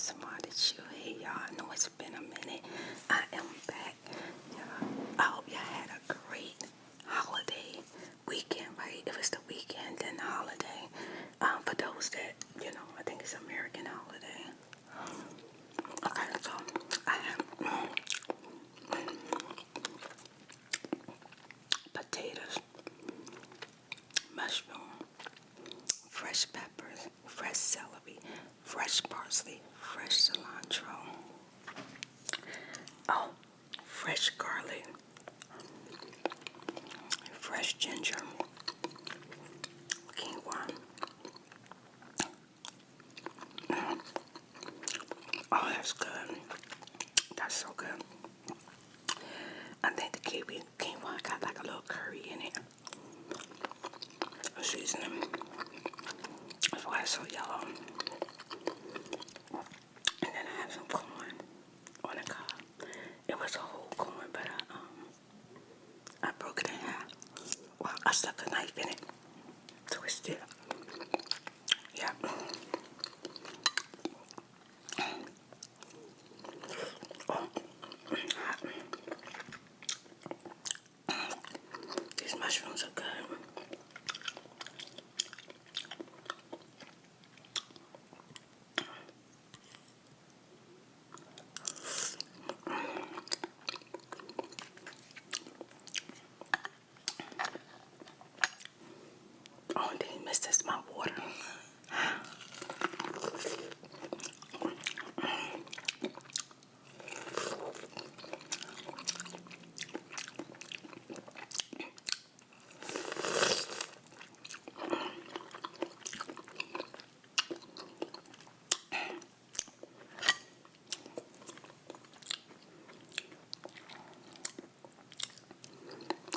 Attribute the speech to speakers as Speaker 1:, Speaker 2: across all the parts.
Speaker 1: ASMRTheChew. Hey y'all, I know it's been a minute. I am back. I hope y'all had a great holiday weekend, right? If it's the weekend, then holiday. For those that, I think it's American holiday. Okay, so I have potatoes, mushroom, fresh peppers, fresh celery, fresh parsley, fresh cilantro, fresh garlic, fresh ginger, quinoa. Oh, that's good. That's so good. I think the quinoa got like a little curry in it. Seasoning. That's why it's so yellow. And then I have some corn on the cob. It was a whole corn, but I broke it in half. Well, I stuck a knife in it. Twisted. Yeah. These mushrooms are good. Oh, they missed this my water.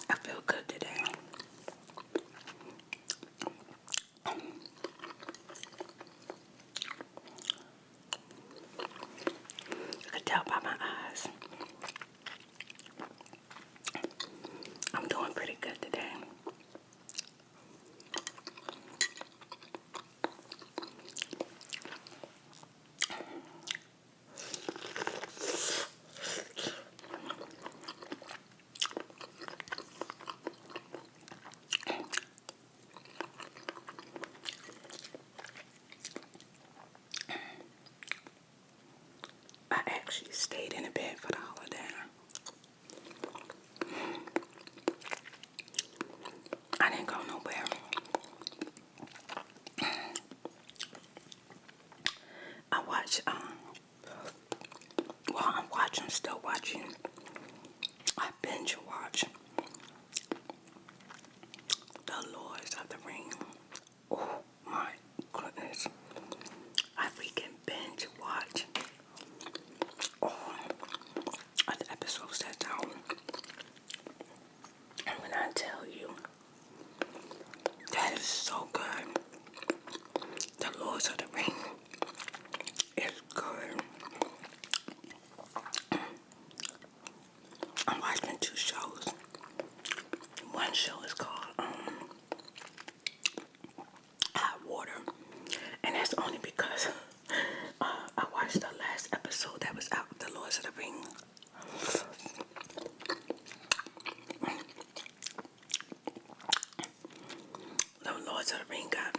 Speaker 1: I feel good today. You can tell by my eyes. I'm doing pretty good today. I actually stayed in the bed for the holiday. I didn't go nowhere. I watched, I'm still watching. I binge watch The Lords of the Ring. Oh my goodness. I freaking binge watch all of the episodes that's out. And when I tell you, that is so good. The Lords of the Ring is good. I'm watching 2 shows. One show is called Hot Water, and that's only because I watched the last episode that was out of The Lords of the Ring. The Lords of the Ring got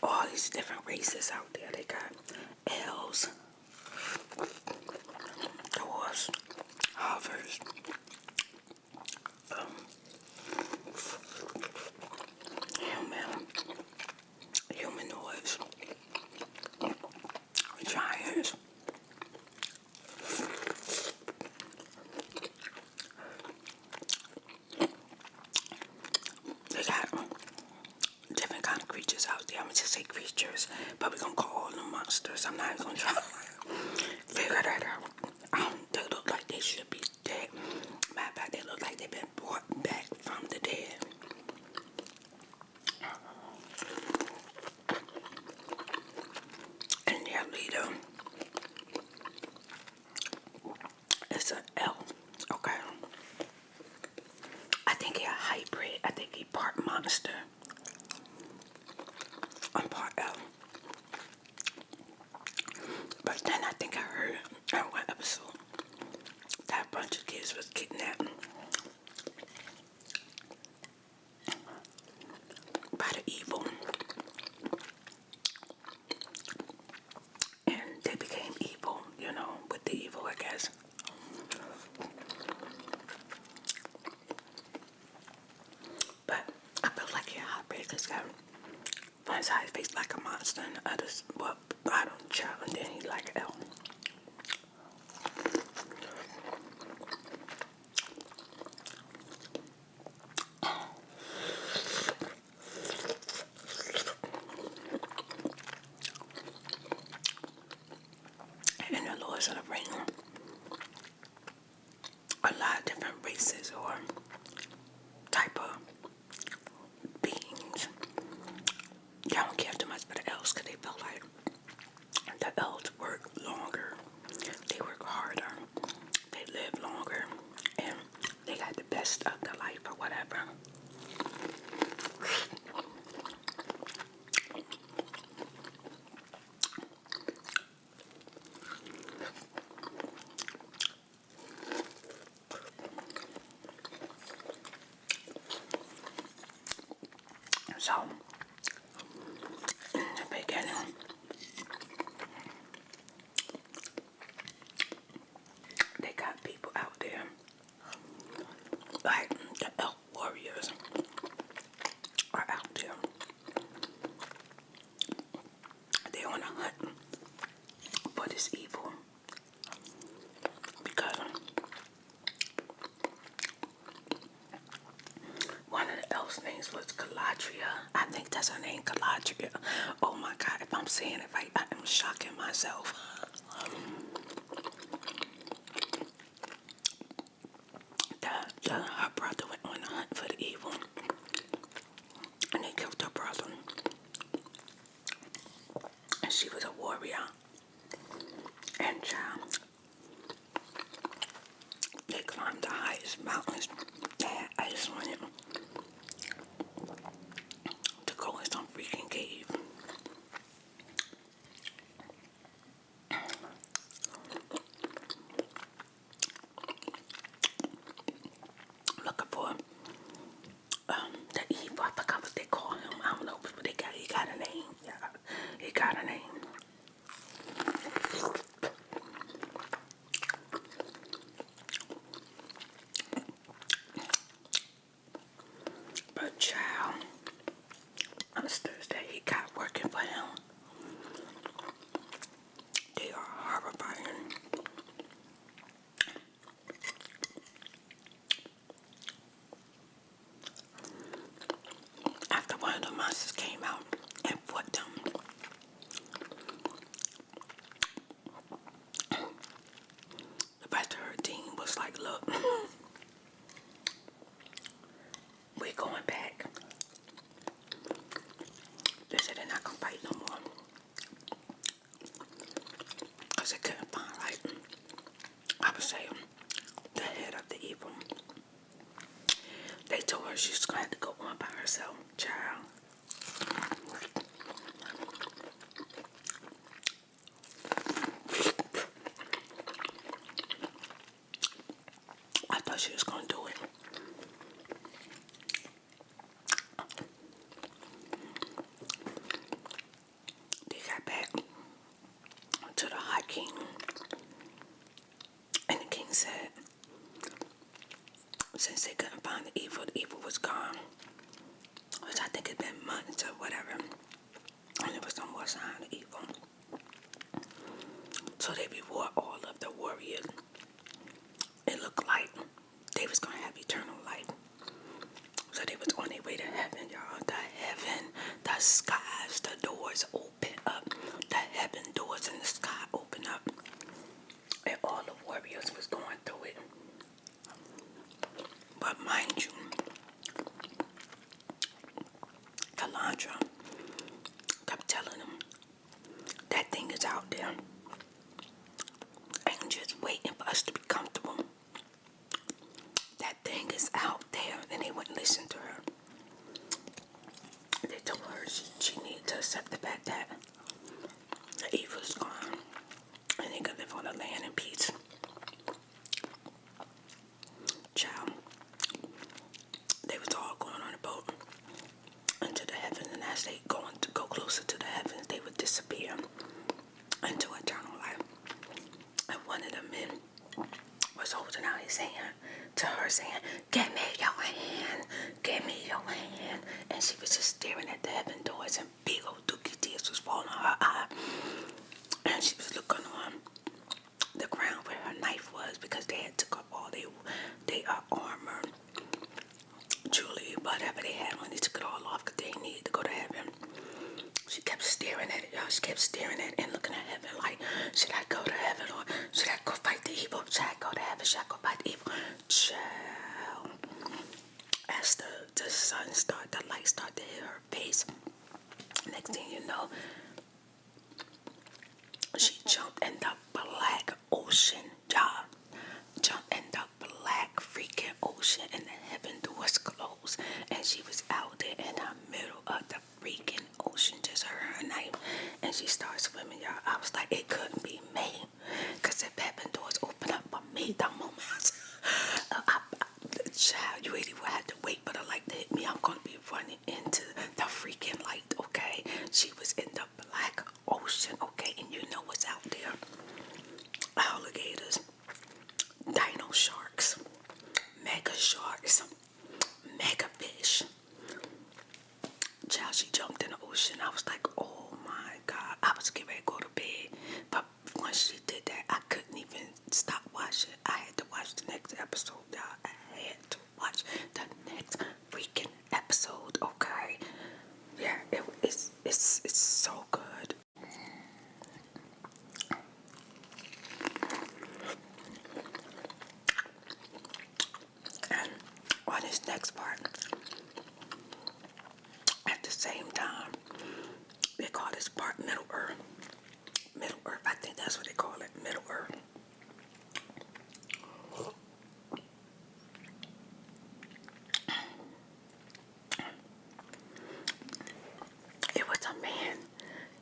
Speaker 1: all these different races out there. They got elves, dwarves, hovers, humanoids, giants. They got different kind of creatures out there. I'm gonna just say creatures, but we're gonna call them monsters. I'm not even gonna try to figure that out. They look like they should be dead. Matter of fact, they look like they've been brought back from the dead. And their leader is an elf. Okay. I think he's a hybrid. I think he's part monster. I'm part elf. But then I think I heard in one episode that a bunch of kids was kidnapped by the evil. And they became evil, you know, with the evil, I guess. But I feel like he heartbreak because one side face like a monster and the others, well, I don't know, and then he like an elf. And the Lords of the Ring, a lot of different races or type of beings. Y'all don't care too much about the elves because they feel like the elves work longer, they work harder, they live longer, and they got the best of the life or whatever. So, in the beginning, they got people out there, like the elf warriors are out there. They're on a hunt for this evil because one of the elves' names was Galadria. I think that's her name, Galadria. Oh my God, if I'm saying it right, I am shocking myself. Her brother went on a hunt for the evil, and they killed her brother. And she was a warrior. And they climbed the highest mountains. They had ice on it to go in some freaking cave. Looking for the evil. I forgot what they call him. I don't know, but he got a name. Yeah, he got a name. But child, monsters that he got working for him, they are horrifying. After one of the monsters came out and fought them, the rest of her team was like, look, we're going back. They said they're not going to fight no more. Because they couldn't find, like, I would say, the head of the evil. They told her she was going to have to go on by herself, child. I thought she was going to do it. They got back to the High King, and the king said, since they couldn't find the evil was gone. Which I think it's been months or whatever. And there was no more sign of evil. So they reward all of the warriors. It looked like they was going to have eternal life. So they was on their way to heaven, y'all. The skies, the doors open up. The heaven doors in the sky open up. And all the warriors was going through it. But mind you, Calandra kept telling them that thing is out there. was saying, "Give me your hand, give me your hand," and she was just staring at the heaven doors, and big old dookie tears was falling on her eye, and she was looking on the ground where her knife was because they had took up all their armor, jewelry, whatever they had on. They took it all off because they needed to go to heaven. She kept staring at it, y'all. She kept staring at it and looking at heaven like, should I go to heaven or should I go fight the evil? Should I go to heaven? Should I go fight the evil? Child. As the sun started, the light started to hit her face. Next thing you know, she jumped in the black ocean, y'all. Jumped in the black freaking ocean, and the heaven doors closed, and she was out there in the middle of the freaking ocean, just her name, and she started swimming, y'all. I was like, it couldn't be me, because if heaven doors open up for me, the moment child, you really will have to wait for the light to hit me. I'm gonna be running into the freaking light, okay? She was in the black ocean, okay, and you know what's out there? Alligators, dino sharks, mega sharks, mega fish. Child, she jumped in the ocean. I was like, oh my God. I was getting ready to go to bed. But once she did that, I couldn't even stop watching. I had to watch the next episode, y'all. I had to watch the next freaking episode, okay? Yeah, it's so good. And on this next part, at the same time, they call this part Middle Earth. Middle Earth, I think that's what they call it, Middle Earth. It was a man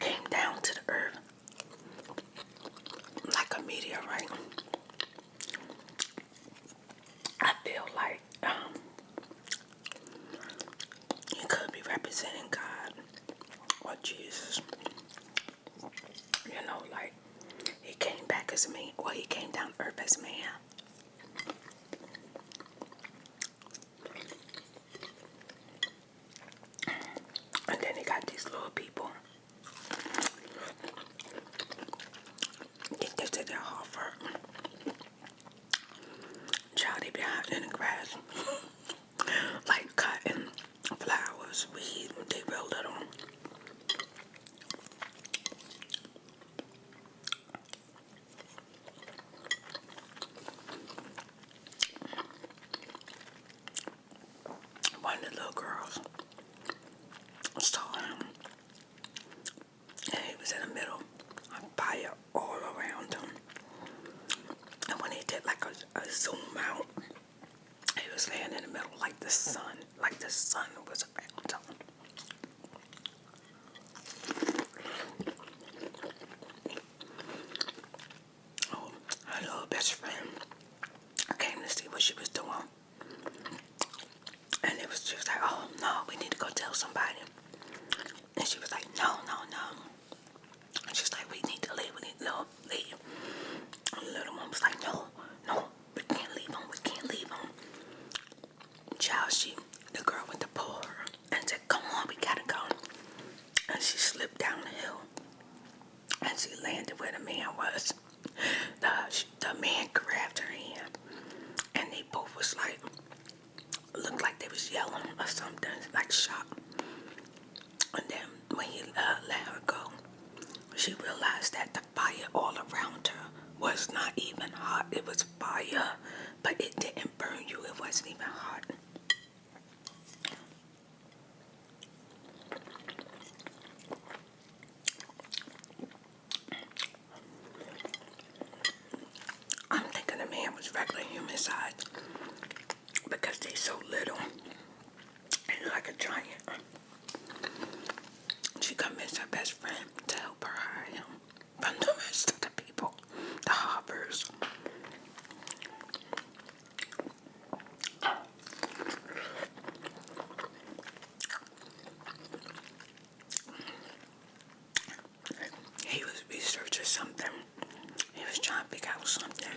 Speaker 1: came down to the earth like a meteorite. I feel like he could be representing God or Jesus. You know, like he came back as a man, or he came down to earth as a man. And then they got these little people. They said they're Harvard. Child, they be hiding in the grass. Like cotton, flowers, weed, they real little. One of the little girls saw him, and he was in the middle, fire all around him. And when he did like a zoom out, he was laying in the middle like the sun was around him. Oh, her little best friend, I came to see what she was doing. And she was like, oh no, we need to go tell somebody. And she was like, no. And she's like, we need to leave, leave. And the little one was like, no, we can't leave him. Child, the girl went to pull her and said, come on, we gotta go. And she slipped down the hill. And she landed where the man was. The man grabbed her hand. And they both was like, looked like they was yelling or something, like shocked. And then when he let her go, she realized that the fire all around her was not even hot. It was fire, but it didn't burn you. It wasn't even hot. I'm thinking the man was regular human size because they so little. He's like a giant. She convinced her best friend to help her hide him from the rest of the people, the Harvers. He was researching something. He was trying to figure out something.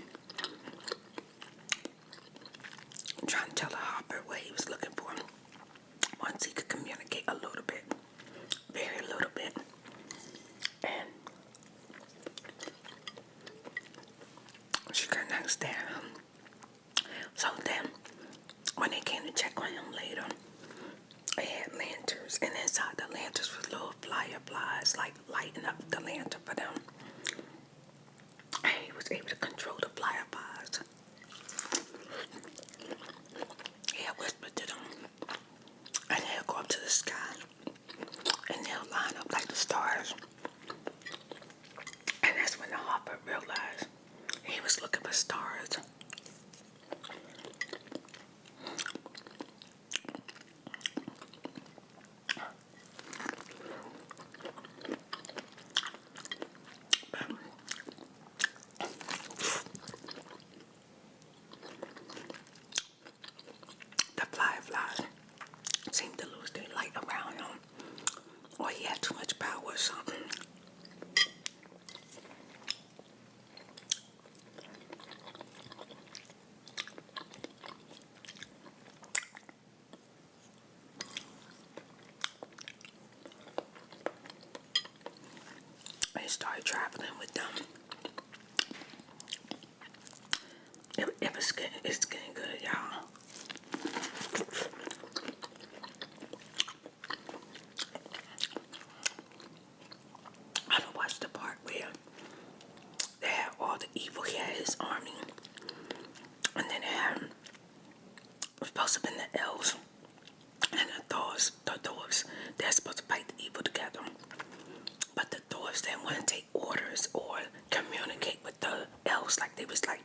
Speaker 1: understand. So then, when they came to check on him later, they had lanterns, and inside the lanterns was little fireflies, like lighting up the lantern for them. And he was able to control the fireflies. He had whispered to them, and they'll go up to the sky, and they'll line up like the stars. And that's when the hopper realized he was looking for stars. The fireflies seemed to lose their light around him, or he had too much power or something. They started traveling with them. It's getting good, y'all. I don't watch the part where they had all the evil. He had his army, and then they had was supposed to be the elves and the dwarves. They're supposed to fight the evil together. But the dwarves didn't want to take orders or communicate with the elves. Like they was like,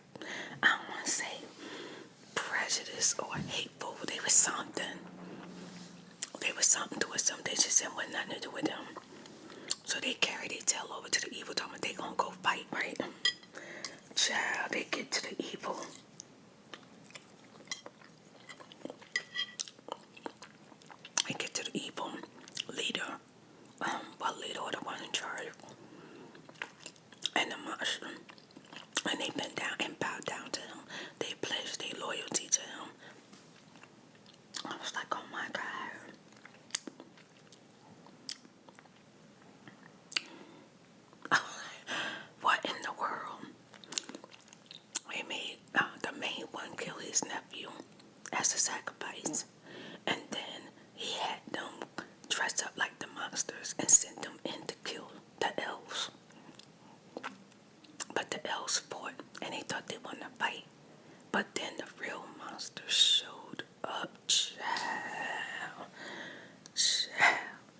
Speaker 1: I don't want to say prejudice or hateful. They was something. They was something towards them. They just didn't want nothing to do with them. So they carried their tail over to the evil, talking about they gonna go fight, right? Child, they get to the evil. They get to the evil leader. Leader or the one in charge. And the marshal. And they bent down and bowed down to him. They pledged their loyalty to him. I was like, oh my God. What in the world? They made the main one kill his nephew as a sacrifice. And then he had them dress up like the monsters and send them in to kill the elves. But the elves fought and they thought they wanted to fight. But then the real monsters showed up. Child.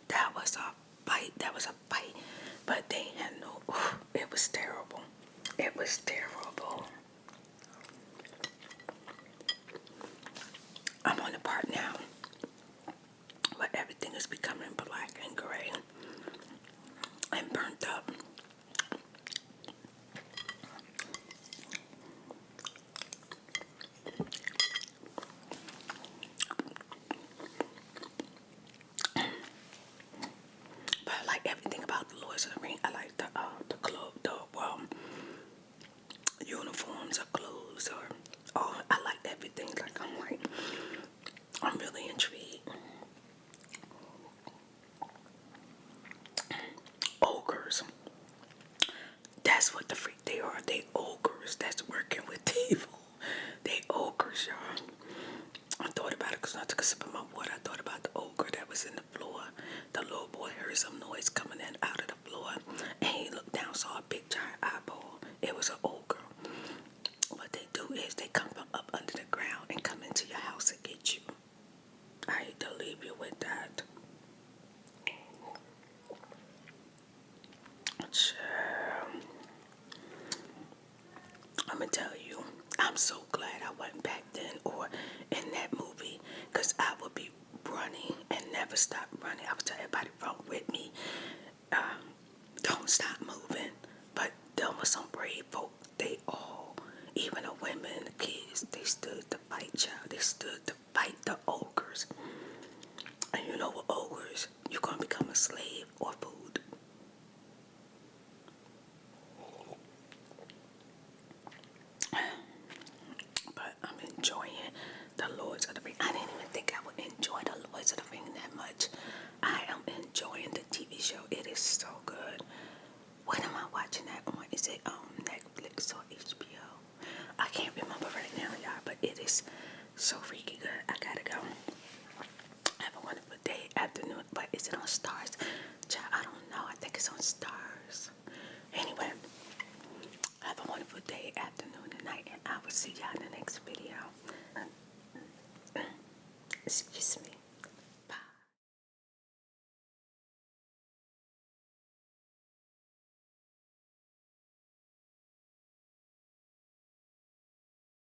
Speaker 1: That was a fight. That was a fight. But they had no... It was terrible. It was terrible. I'm on the part now where everything is becoming black and gray and burnt up. But I like everything about the Lords of the Ring. I like the uniforms or clothes or I like everything. I'm really intrigued. Ogres. That's what the freak they are. They ogres that's working with evil. They ogres, y'all. I thought about it because when I took a sip of my water. I thought about the ogre that was in the floor. The little boy heard some noise coming in out of the floor. And he looked down, saw a big giant eyeball. It was an ogre. What they do is they come from up under the ground and come into your house and get you. I hate to leave you with that. I'm going to tell you, I'm so glad I wasn't back then or in that movie, because I would be running and never stop running. I would tell everybody run with me. Don't stop moving. But there was some brave folk. They all, even the women and the kids, they stood to fight, child. They stood to fight the ogres. And you know what ogres, you're going to become a slave or food. But I'm enjoying the Lords of the Ring. I didn't even think I would enjoy the Lords of the Ring that much. I am enjoying the TV show. It is so good. What am I watching that on? Is it Netflix or HBO? I can't focus on